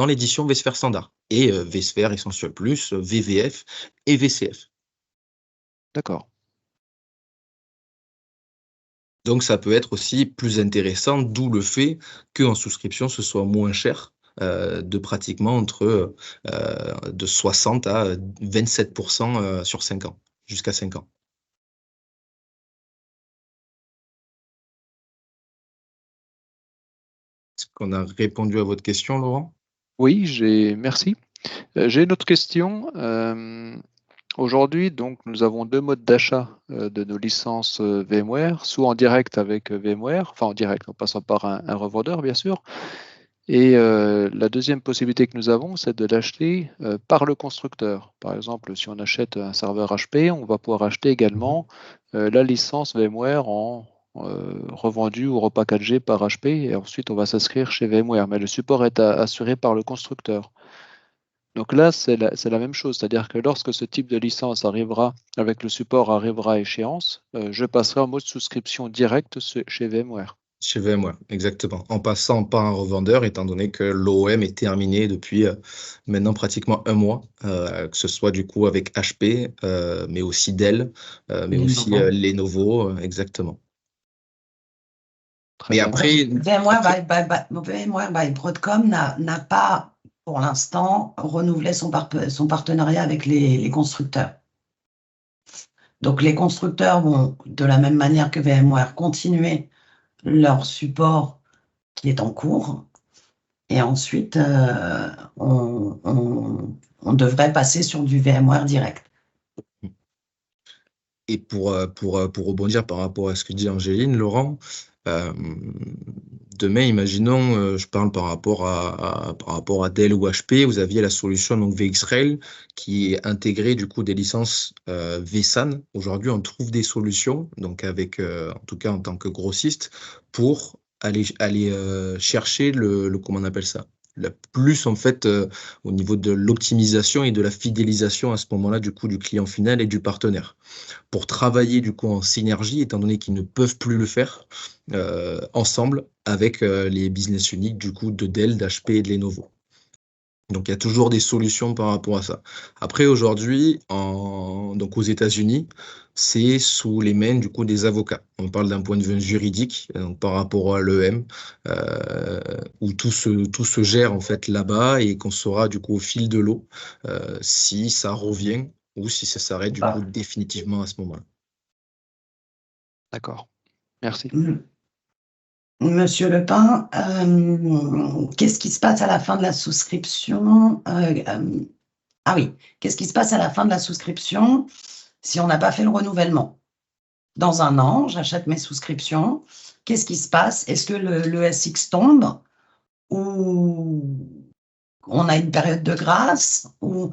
l'édition vSphere standard. Et vSphere Essential Plus, VVF et VCF. D'accord. Donc, ça peut être aussi plus intéressant, d'où le fait qu'en souscription, ce soit moins cher, de pratiquement entre de 60 à 27% sur 5 ans, jusqu'à 5 ans. Est-ce qu'on a répondu à votre question, Laurent? Oui, merci. J'ai une autre question. Aujourd'hui, donc, nous avons deux modes d'achat de nos licences VMware, soit en direct avec VMware, enfin en direct en passant par un revendeur, bien sûr. Et la deuxième possibilité que nous avons, c'est de l'acheter par le constructeur. Par exemple, si on achète un serveur HP, on va pouvoir acheter également la licence VMware en revendu ou repackagé par HP, et ensuite on va s'inscrire chez VMware. Mais le support est assuré par le constructeur. Donc là, c'est la même chose, c'est-à-dire que lorsque ce type de licence arrivera, avec le support arrivera à échéance, je passerai en mode souscription directe chez VMware. Chez VMware, exactement. En passant par un revendeur, étant donné que l'OM est terminé depuis maintenant pratiquement un mois, que ce soit du coup avec HP, mais aussi Dell, mais aussi Lenovo, exactement. Mais après, VMware by Broadcom n'a pas, pour l'instant, renouvelé son partenariat avec les constructeurs. Donc, les constructeurs vont, de la même manière que VMware, continuer leur support qui est en cours. Et ensuite, on devrait passer sur du VMware direct. Et pour rebondir par rapport à ce que dit Angéline, Laurent, demain, imaginons, je parle par rapport à Dell ou HP, vous aviez la solution donc VxRail qui est intégrée du coup des licences vSAN. Aujourd'hui, on trouve des solutions, donc avec, en tout cas en tant que grossiste, pour aller chercher comment on appelle ça, plus en fait au niveau de l'optimisation et de la fidélisation à ce moment-là du coup du client final et du partenaire, pour travailler du coup en synergie, étant donné qu'ils ne peuvent plus le faire ensemble avec les business units du coup de Dell, d'HP et de Lenovo. Donc il y a toujours des solutions par rapport à ça. Après aujourd'hui, donc aux États-Unis, c'est sous les mains du coup des avocats. On parle d'un point de vue juridique, donc par rapport à l'EM, où tout se gère en fait là-bas et qu'on saura du coup au fil de l'eau si ça revient ou si ça s'arrête du coup définitivement à ce moment-là. D'accord. Merci. Monsieur Lepin, qu'est-ce qui se passe à la fin de la souscription? Ah oui, qu'est-ce qui se passe à la fin de la souscription si on n'a pas fait le renouvellement? Dans un an, j'achète mes souscriptions. Qu'est-ce qui se passe? Est-ce que le SX tombe ou on a une période de grâce? Ou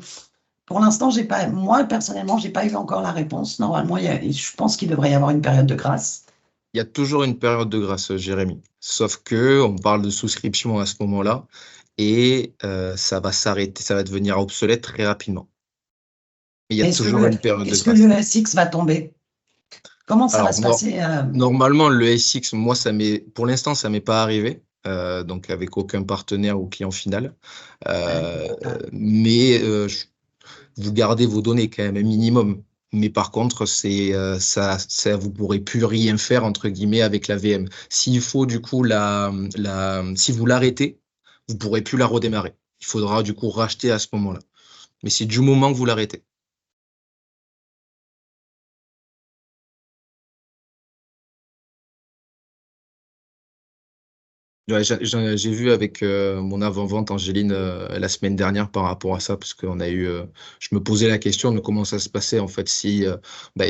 pour l'instant, moi personnellement, j'ai pas eu encore la réponse. Normalement, je pense qu'il devrait y avoir une période de grâce. Il y a toujours une période de grâce, Jérémy. Sauf que on parle de souscription à ce moment-là et ça va s'arrêter, ça va devenir obsolète très rapidement. Mais il y a toujours une période de grâce. Est-ce que le SX va tomber? Comment ça va se passer? Normalement, le SX, moi, pour l'instant, ça m'est pas arrivé. Donc avec aucun partenaire ou client final. Mais vous gardez vos données quand même un minimum. Mais par contre, ça, vous pourrez plus rien faire entre guillemets avec la VM. S'il faut du coup si vous l'arrêtez, vous pourrez plus la redémarrer. Il faudra du coup racheter à ce moment-là. Mais c'est du moment que vous l'arrêtez. Ouais, j'ai vu avec mon avant-vente Angéline la semaine dernière par rapport à ça, parce qu'on a eu, je me posais la question de comment ça se passait en fait si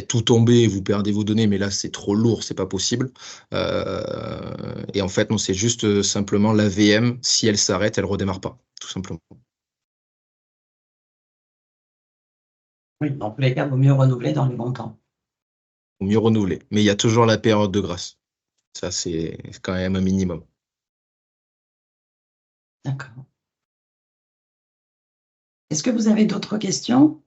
tout tombait et vous perdez vos données, mais là c'est trop lourd, c'est pas possible. Et en fait non, c'est juste simplement la VM, si elle s'arrête, elle redémarre pas, tout simplement. Oui, dans tous les cas, il vaut mieux renouveler dans les bons temps. Il vaut mieux renouveler, mais il y a toujours la période de grâce. Ça c'est quand même un minimum. D'accord. Est-ce que vous avez d'autres questions?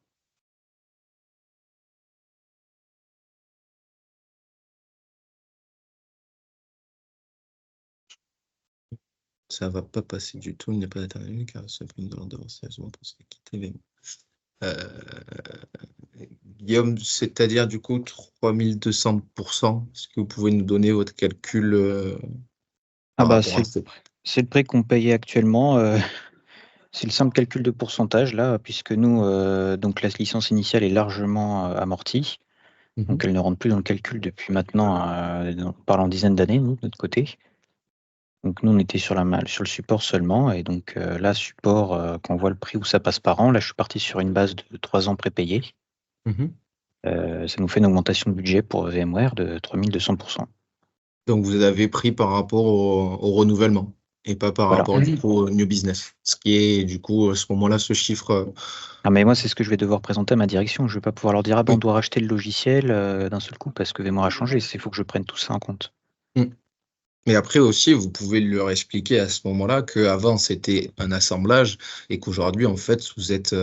Ça va pas passer du tout, il n'y a pas d'intervention car ça fait une demande d'avoir sérieusement pour se quitter. Guillaume, c'est-à-dire du coup 3200%. Est-ce que vous pouvez nous donner votre calcul par rapport à ça? C'est le prix qu'on payait actuellement. C'est le simple calcul de pourcentage là, puisque nous, donc la licence initiale est largement amortie. Donc elle ne rentre plus dans le calcul depuis maintenant, on parle en dizaines d'années, nous, de notre côté. Donc nous, on était sur le support seulement. Et donc là, support, quand on voit le prix où ça passe par an, là, je suis parti sur une base de 3 ans prépayés. Ça nous fait une augmentation de budget pour VMware de 3200%. Donc vous avez pris par rapport au renouvellement et pas par rapport du coup au new business. Ce qui est du coup à ce moment-là ce chiffre. Ah mais moi c'est ce que je vais devoir présenter à ma direction. Je ne vais pas pouvoir leur dire on doit racheter le logiciel d'un seul coup parce que VMware a changé. Il faut que je prenne tout ça en compte. Mais après aussi, vous pouvez leur expliquer à ce moment-là qu'avant c'était un assemblage et qu'aujourd'hui en fait vous êtes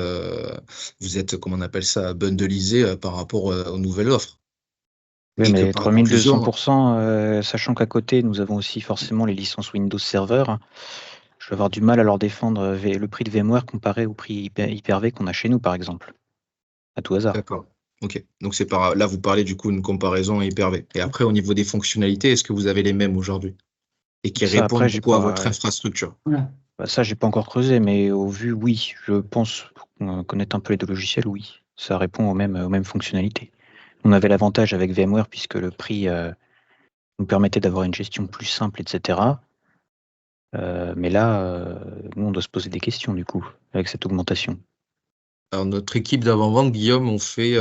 comment on appelle ça, bundleisé par rapport aux nouvelles offres. Oui, mais 3200%, sachant qu'à côté nous avons aussi forcément les licences Windows Server. Je vais avoir du mal à leur défendre le prix de VMware comparé au prix Hyper-V qu'on a chez nous par exemple. À tout hasard. D'accord. Ok. Donc là vous parlez du coup d'une comparaison Hyper-V. Et après au niveau des fonctionnalités, est-ce que vous avez les mêmes aujourd'hui et qui répondent du coup à votre infrastructure? Ça, j'ai pas encore creusé, mais au vu, oui. Je pense connaître un peu les deux logiciels, oui. Ça répond aux mêmes fonctionnalités. On avait l'avantage avec VMware puisque le prix nous permettait d'avoir une gestion plus simple, etc. Mais là, nous, on doit se poser des questions du coup avec cette augmentation. Alors, notre équipe d'avant-vente, Guillaume, on fait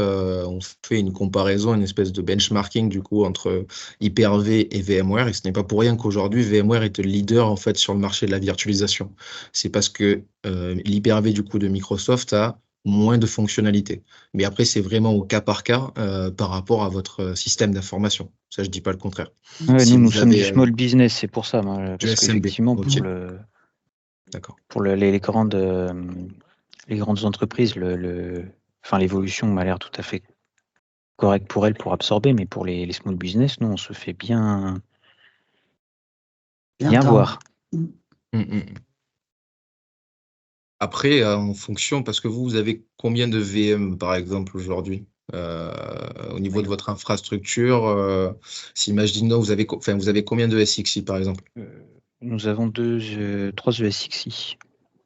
une comparaison, une espèce de benchmarking du coup entre Hyper-V et VMware. Et ce n'est pas pour rien qu'aujourd'hui, VMware est le leader en fait sur le marché de la virtualisation. C'est parce que l'Hyper-V du coup de Microsoft a moins de fonctionnalités. Mais après, c'est vraiment au cas par cas par rapport à votre système d'information. Ça, je dis pas le contraire. Ouais, Si nous vous sommes du avez small business, c'est pour ça, du parce SMB, qu'effectivement, ok, d'accord. pour les grandes entreprises, enfin, l'évolution m'a l'air tout à fait correcte pour elles pour absorber, mais pour les small business, nous, on se fait bien voir. Après, en fonction, parce que vous avez combien de VM, par exemple, aujourd'hui, au niveau de votre infrastructure, si imaginons, vous avez combien de SXI, par exemple? Nous avons 3 ESXi.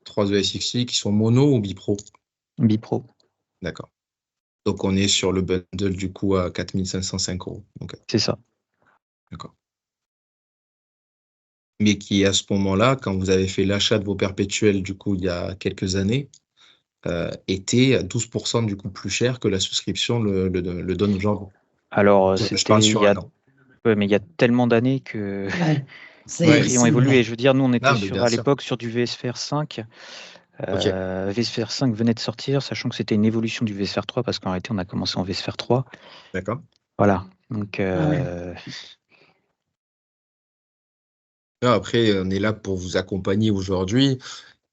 3 ESXi qui sont mono ou bipro? Bipro. D'accord. Donc, on est sur le bundle, du coup, à 4 505 €. Donc, C'est ça. d'accord. Mais qui, à ce moment-là, quand vous avez fait l'achat de vos perpétuels, du coup, il y a quelques années, était à 12% du coup plus cher que la souscription le donne aujourd'hui. Alors, Je parle sur un an. Ouais, mais il y a tellement d'années que les prix ont évolué. Je veux dire, nous, on était à l'époque sur du vSphere 5. vSphere 5 venait de sortir, sachant que c'était une évolution du vSphere 3, parce qu'en réalité, on a commencé en vSphere 3. D'accord. Voilà. Donc, après, on est là pour vous accompagner aujourd'hui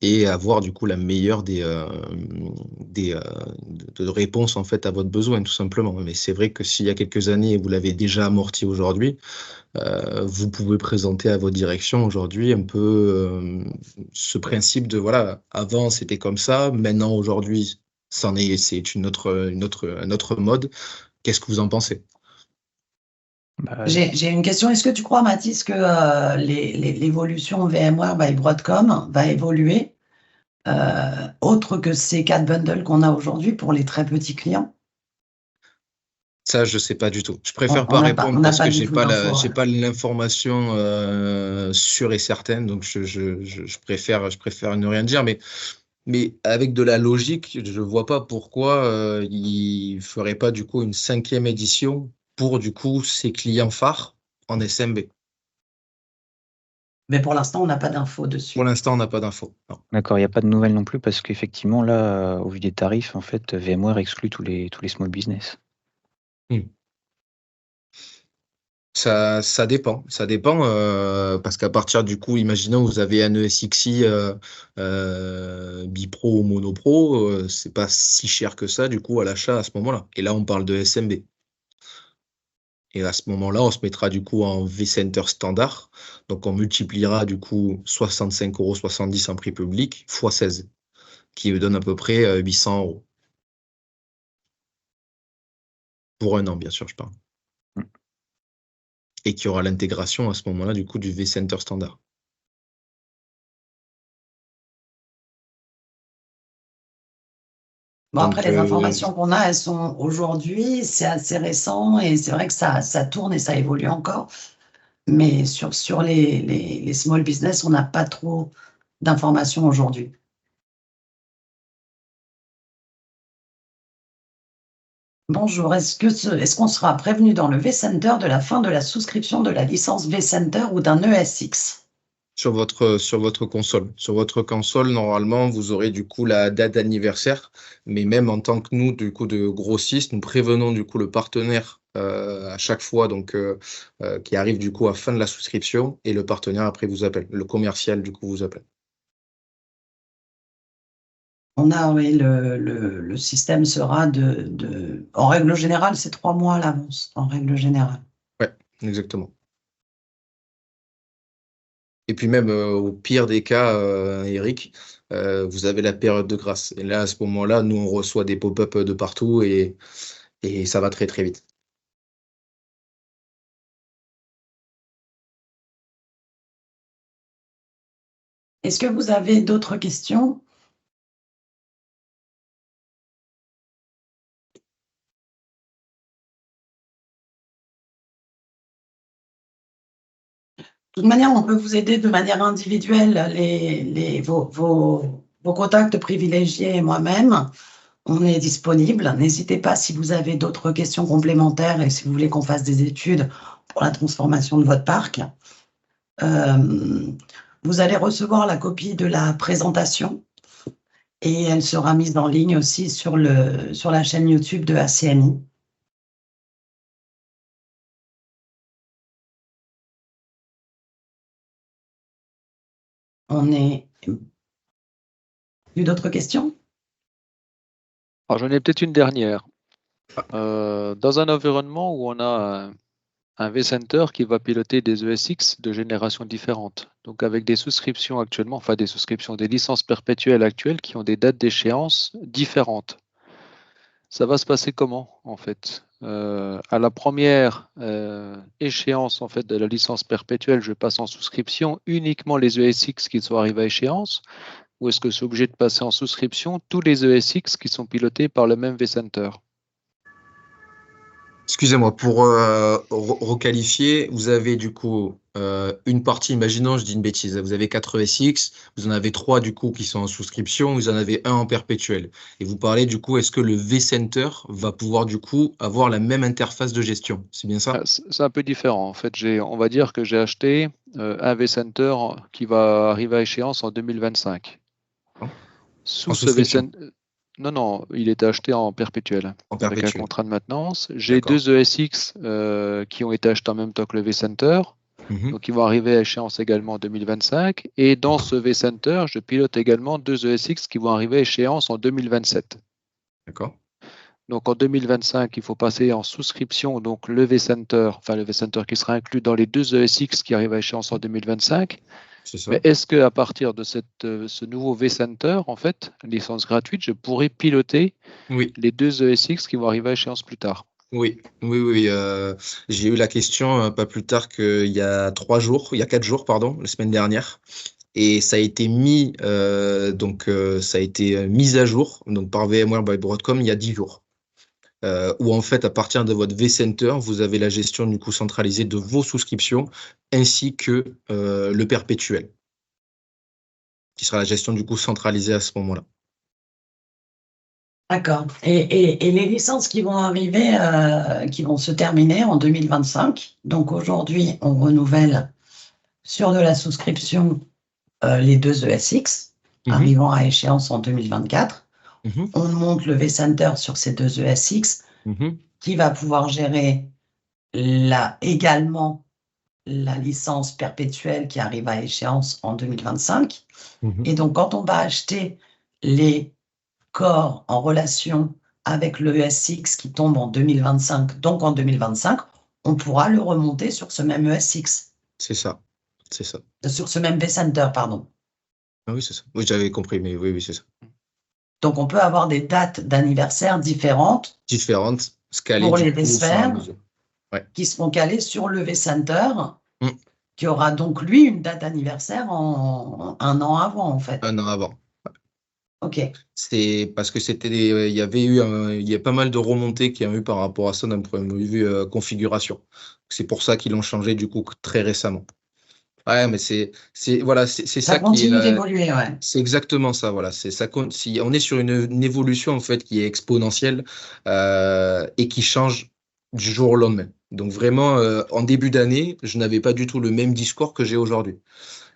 et avoir du coup la meilleure des réponses en fait à votre besoin, tout simplement. Mais c'est vrai que s'il y a quelques années, vous l'avez déjà amorti aujourd'hui, vous pouvez présenter à votre direction aujourd'hui un peu ce principe de voilà, avant c'était comme ça, maintenant aujourd'hui c'est un autre mode. Qu'est-ce que vous en pensez? J'ai une question. Est-ce que tu crois, Mathis, que l'évolution VMware by Broadcom va évoluer autre que ces 4 bundles qu'on a aujourd'hui pour les très petits clients? Ça, je sais pas du tout. Je préfère pas répondre parce que j'ai pas l'information sûre et certaine, donc je préfère ne rien dire. Mais avec de la logique, je vois pas pourquoi il ferait pas du coup une 5e édition pour du coup ses clients phares en SMB. Mais pour l'instant, on n'a pas d'infos dessus. Pour l'instant, on n'a pas d'infos. D'accord, il n'y a pas de nouvelles non plus parce qu'effectivement, là, au vu des tarifs, en fait, VMware exclut tous les small business. Ça dépend parce qu'à partir du coup, imaginons vous avez un ESXi bipro ou monopro, c'est pas si cher que ça du coup à l'achat à ce moment-là. Et là, on parle de SMB. Et à ce moment-là, on se mettra du coup en vCenter standard. Donc, on multipliera du coup 65,70 € en prix public x 16, qui donne à peu près 800 €. Pour un an, bien sûr, je parle. Et qui aura l'intégration à ce moment-là du coup du vCenter standard. Bon, après, les informations qu'on a, elles sont aujourd'hui, c'est assez récent et c'est vrai que ça tourne et ça évolue encore. Mais sur les small business, on n'a pas trop d'informations aujourd'hui. Bonjour, est-ce qu'on sera prévenu dans le vCenter de la fin de la souscription de la licence vCenter ou d'un ESX? Sur votre console. Sur votre console, normalement, vous aurez du coup la date d'anniversaire. Mais même en tant que nous, du coup, de grossistes, nous prévenons du coup le partenaire à chaque fois, donc qui arrive du coup à fin de la souscription, et le partenaire après vous appelle. Le commercial du coup vous appelle. On a, oui, le système sera en règle générale, c'est 3 mois à l'avance, en règle générale. Ouais, exactement. Et puis même au pire des cas, Eric, vous avez la période de grâce. Et là, à ce moment-là, nous, on reçoit des pop-up de partout et ça va très, très vite. Est-ce que vous avez d'autres questions? De toute manière, on peut vous aider de manière individuelle, vos contacts privilégiés et moi-même. on est disponible. N'hésitez pas si vous avez d'autres questions complémentaires et si vous voulez qu'on fasse des études pour la transformation de votre parc. Vous allez recevoir la copie de la présentation et elle sera mise en ligne aussi sur la chaîne YouTube de ACMI. Plus d'autres questions? Alors, j'en ai peut-être une dernière. Dans un environnement où on a un vCenter qui va piloter des ESX de générations différentes, donc avec des souscriptions actuellement, enfin des souscriptions, des licences perpétuelles actuelles qui ont des dates d'échéance différentes. Ça va se passer comment en fait? À la première échéance en fait de la licence perpétuelle, je passe en souscription uniquement les ESX qui sont arrivés à échéance, ou est-ce que je suis obligé de passer en souscription tous les ESX qui sont pilotés par le même vCenter? Excusez-moi, pour requalifier, vous avez du coup une partie, imaginons, je dis une bêtise, vous avez 4 ESX, vous en avez 3 du coup qui sont en souscription, vous en avez un en perpétuel. Et vous parlez du coup, est-ce que le vCenter va pouvoir du coup avoir la même interface de gestion? C'est bien ça? C'est un peu différent. En fait, on va dire que j'ai acheté un vCenter qui va arriver à échéance en 2025. Sous En ce souscription, vCenter, non, il était acheté en perpétuel en avec un perpétuel. contrat de maintenance. J'ai D'accord. 2 ESX qui ont été achetés en même temps que le vCenter. Mhm. Donc, ils vont arriver à échéance également en 2025. Et dans ce vCenter, je pilote également 2 ESX qui vont arriver à échéance en 2027. D'accord. Donc, en 2025, il faut passer en souscription, donc le vCenter, enfin le vCenter qui sera inclus dans les 2 ESX qui arrivent à échéance en 2025. C'est ça. Mais est-ce qu'à partir de ce nouveau vCenter, en fait, licence gratuite, je pourrais piloter Oui. les 2 ESX qui vont arriver à échéance plus tard? Oui, j'ai eu la question pas plus tard qu'il y a 4 jours, pardon, la semaine dernière. Et ça a été ça a été mis à jour donc par VMware by Broadcom il y a 10 jours. Où en fait, à partir de votre vCenter, vous avez la gestion du coup centralisée de vos souscriptions ainsi que le perpétuel, qui sera la gestion du coup centralisée à ce moment-là. D'accord. Et les licences qui vont arriver, qui vont se terminer en 2025. Donc aujourd'hui, on renouvelle sur de la souscription les 2 ESX arrivant à échéance en 2024. On monte le vCenter sur ces 2 ESX qui va pouvoir gérer également la licence perpétuelle qui arrive à échéance en 2025. Et donc, quand on va acheter les corps en relation avec le ESX qui tombe en 2025, donc en 2025, on pourra le remonter sur ce même ESX. C'est ça, c'est ça. Sur ce même vCenter, pardon. Ah oui, c'est ça. Oui, j'avais compris, mais oui, c'est ça. Donc, on peut avoir des dates d'anniversaire différentes. Différentes, scalées pour du les coup au fur et à vSphere mesure. Ouais. qui seront calés sur le vCenter, qui aura donc, lui, une date anniversaire en un an avant, en fait. Un an avant. OK. C'est parce que il y a pas mal de remontées qu'il y a eu par rapport à ça d'un point de vue configuration. C'est pour ça qu'ils l'ont changé du coup très récemment. Ouais, mais c'est ça qui continue est, d'évoluer, ouais. c'est exactement ça, voilà. Si on est sur une évolution en fait qui est exponentielle et qui change du jour au lendemain. Donc vraiment, en début d'année, je n'avais pas du tout le même discours que j'ai aujourd'hui.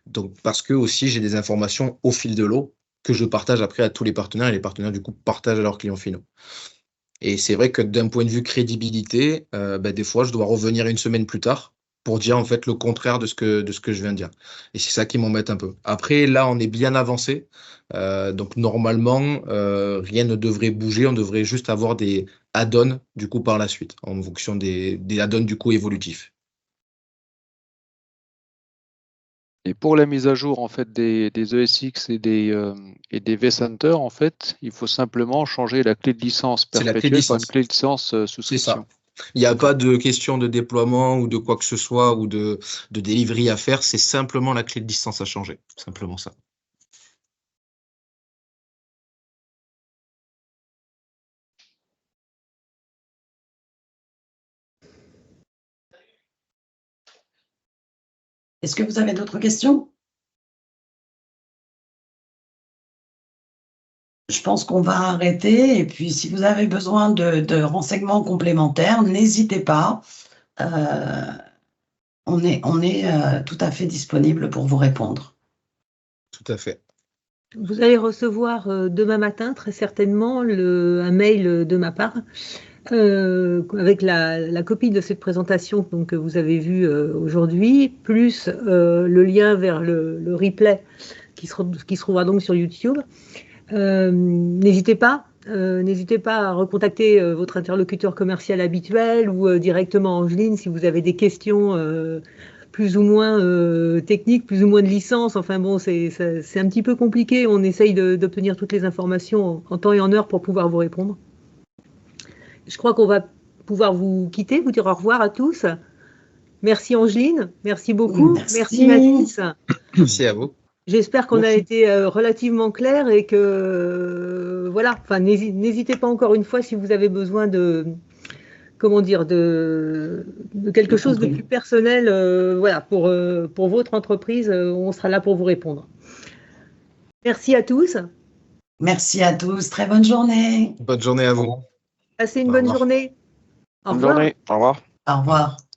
Donc parce que aussi j'ai des informations au fil de l'eau que je partage après à tous les partenaires et les partenaires du coup partagent à leurs clients finaux. Et c'est vrai que d'un point de vue crédibilité, des fois je dois revenir une semaine plus tard pour dire en fait le contraire de ce que je viens de dire. Et c'est ça qui m'embête un peu. Après, là, on est bien avancé. Donc normalement, rien ne devrait bouger. On devrait juste avoir des add-ons du coup par la suite, en fonction des add-ons du coup évolutifs. Et pour la mise à jour en fait des ESX et des vCenter, en fait, il faut simplement changer la clé de licence C'est la clé de perpétuelle par une licence. clé de licence C'est souscription. ça. Il n'y a pas de question de déploiement ou de quoi que ce soit ou de delivery à faire. C'est simplement la clé de licence à changer. Simplement ça. Est-ce que vous avez d'autres questions? je pense qu'on va arrêter. Et puis, si vous avez besoin de renseignements complémentaires, n'hésitez pas. On est tout à fait disponible pour vous répondre. Tout à fait. Vous allez recevoir demain matin, très certainement, un mail de ma part avec la copie de cette présentation que vous avez vue aujourd'hui, plus le lien vers le replay qui se trouvera donc sur YouTube. N'hésitez pas à recontacter votre interlocuteur commercial habituel ou directement Angeline si vous avez des questions plus ou moins techniques, plus ou moins de licence. Enfin bon, c'est un petit peu compliqué. On essaye d'obtenir toutes les informations en temps et en heure pour pouvoir vous répondre. Je crois qu'on va pouvoir vous quitter, vous dire au revoir à tous. Merci Angeline, merci beaucoup. Merci Mathis. Merci à vous. J'espère qu'on a été relativement clair et que voilà. Enfin, n'hésitez pas encore une fois si vous avez besoin de quelque chose de plus personnel, voilà, pour votre entreprise, on sera là pour vous répondre. Merci à tous. Merci à tous. Très bonne journée. Bonne journée à vous. Passez une bonne journée. Bonne journée. Au revoir. Au revoir.